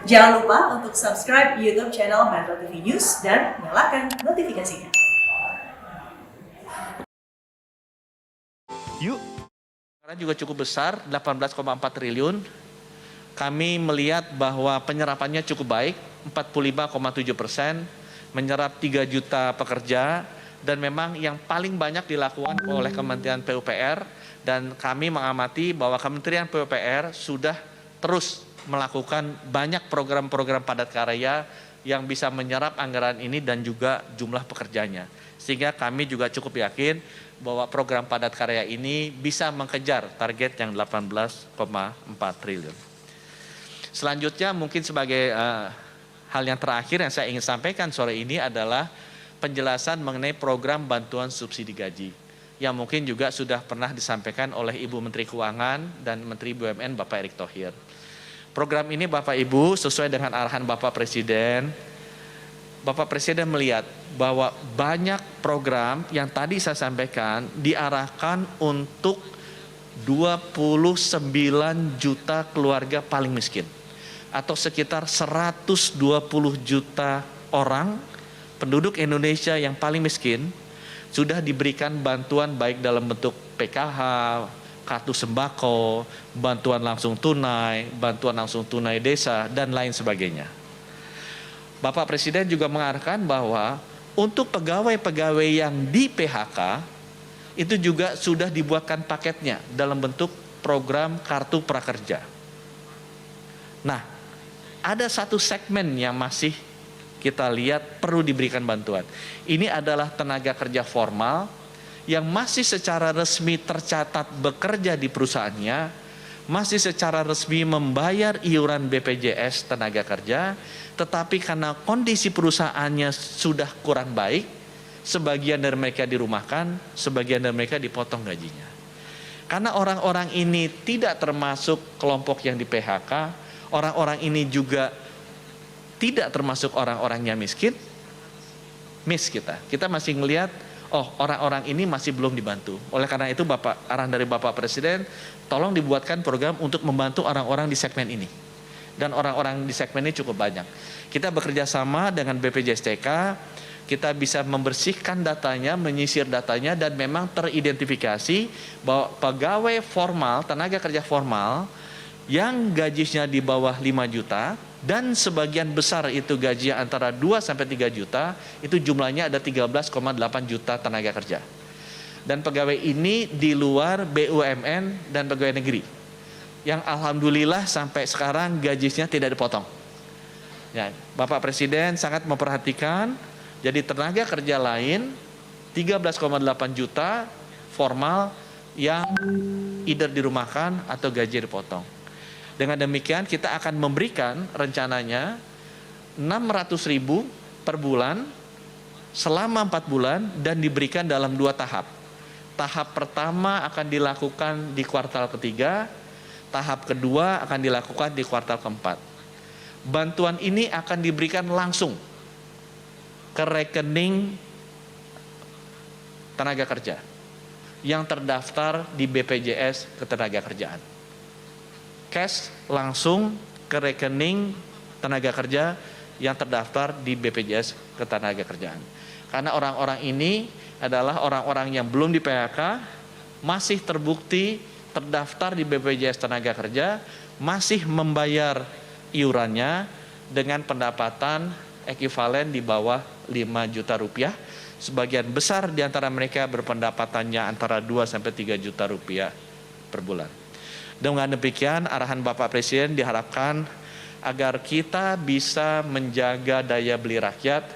Jangan lupa untuk subscribe YouTube channel Metro TV News dan nyalakan notifikasinya. Yuk, anggaran juga cukup besar, 18,4 triliun. Kami melihat bahwa penyerapannya cukup baik, 45,7%, menyerap 3 juta pekerja, dan memang yang paling banyak dilakukan oleh Kementerian PUPR, dan kami mengamati bahwa Kementerian PUPR sudah terus melakukan banyak program-program padat karya yang bisa menyerap anggaran ini dan juga jumlah pekerjanya. Sehingga kami juga cukup yakin bahwa program padat karya ini bisa mengejar target yang 18,4 triliun. Selanjutnya mungkin sebagai hal yang terakhir yang saya ingin sampaikan sore ini adalah penjelasan mengenai program bantuan subsidi gaji yang mungkin juga sudah pernah disampaikan oleh Ibu Menteri Keuangan dan Menteri BUMN Bapak Erick Thohir. Program ini Bapak Ibu sesuai dengan arahan Bapak Presiden melihat bahwa banyak program yang tadi saya sampaikan diarahkan untuk 29 juta keluarga paling miskin atau sekitar 120 juta orang penduduk Indonesia yang paling miskin sudah diberikan bantuan baik dalam bentuk PKH, kartu sembako, bantuan langsung tunai desa, dan lain sebagainya. Bapak Presiden juga mengarahkan bahwa untuk pegawai-pegawai yang di PHK, itu juga sudah dibuatkan paketnya dalam bentuk program kartu prakerja. Nah, ada satu segmen yang masih kita lihat perlu diberikan bantuan. Ini adalah tenaga kerja formal, yang masih secara resmi tercatat bekerja di perusahaannya, masih secara resmi membayar iuran BPJS tenaga kerja, tetapi karena kondisi perusahaannya sudah kurang baik, sebagian dari mereka dirumahkan, sebagian dari mereka dipotong gajinya. Karena orang-orang ini tidak termasuk kelompok yang di PHK, orang-orang ini juga tidak termasuk orang-orang yang miskin, kita masih melihat orang-orang ini masih belum dibantu. Oleh karena itu arahan dari Bapak Presiden, tolong dibuatkan program untuk membantu orang-orang di segmen ini. Dan orang-orang di segmen ini cukup banyak. Kita bekerja sama dengan BPJS TK, kita bisa membersihkan datanya, menyisir datanya, dan memang teridentifikasi bahwa pegawai formal, tenaga kerja formal, yang gajinya di bawah 5 juta, dan sebagian besar itu gaji antara 2 sampai 3 juta, itu jumlahnya ada 13,8 juta tenaga kerja. Dan pegawai ini di luar BUMN dan pegawai negeri, yang alhamdulillah sampai sekarang gajinya tidak dipotong. Ya, Bapak Presiden sangat memperhatikan, jadi tenaga kerja lain 13,8 juta formal yang either dirumahkan atau gaji dipotong. Dengan demikian kita akan memberikan rencananya 600.000 per bulan selama 4 bulan dan diberikan dalam 2 tahap. Tahap pertama akan dilakukan di kuartal ketiga, tahap kedua akan dilakukan di kuartal keempat. Bantuan ini akan diberikan langsung ke rekening tenaga kerja yang terdaftar di BPJS Ketenagakerjaan. Cash langsung ke rekening tenaga kerja yang terdaftar di BPJS Ketenagakerjaan. Karena orang-orang ini adalah orang-orang yang belum di PHK, masih terbukti terdaftar di BPJS Tenaga Kerja, masih membayar iurannya dengan pendapatan ekivalen di bawah 5 juta rupiah. Sebagian besar di antara mereka berpendapatannya antara 2 sampai 3 juta rupiah per bulan. Dengan demikian, arahan Bapak Presiden diharapkan agar kita bisa menjaga daya beli rakyat,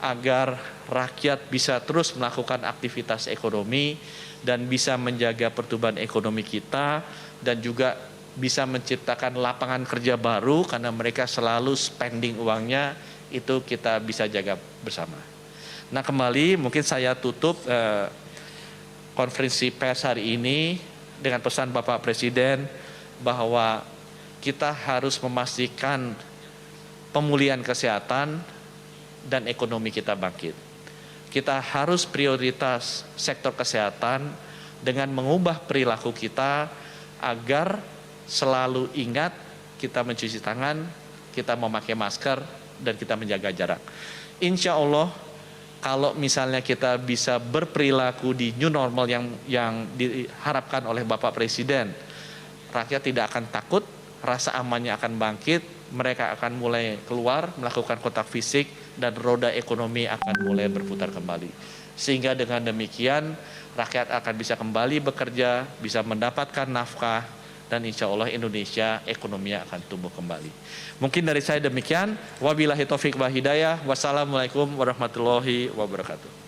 agar rakyat bisa terus melakukan aktivitas ekonomi dan bisa menjaga pertumbuhan ekonomi kita, dan juga bisa menciptakan lapangan kerja baru karena mereka selalu spending uangnya, itu kita bisa jaga bersama. Nah, kembali mungkin saya tutup konferensi pers hari ini dengan pesan Bapak Presiden bahwa kita harus memastikan pemulihan kesehatan dan ekonomi kita bangkit. Kita harus prioritas sektor kesehatan dengan mengubah perilaku kita agar selalu ingat kita mencuci tangan, kita memakai masker, dan kita menjaga jarak. Insya Allah, kalau misalnya kita bisa berperilaku di new normal yang diharapkan oleh Bapak Presiden, rakyat tidak akan takut, rasa amannya akan bangkit, mereka akan mulai keluar, melakukan kontak fisik, dan roda ekonomi akan mulai berputar kembali. Sehingga dengan demikian, rakyat akan bisa kembali bekerja, bisa mendapatkan nafkah, dan insya Allah Indonesia ekonominya akan tumbuh kembali. Mungkin dari saya demikian. Wabillahi taufiq wa hidayah. Wassalamualaikum warahmatullahi wabarakatuh.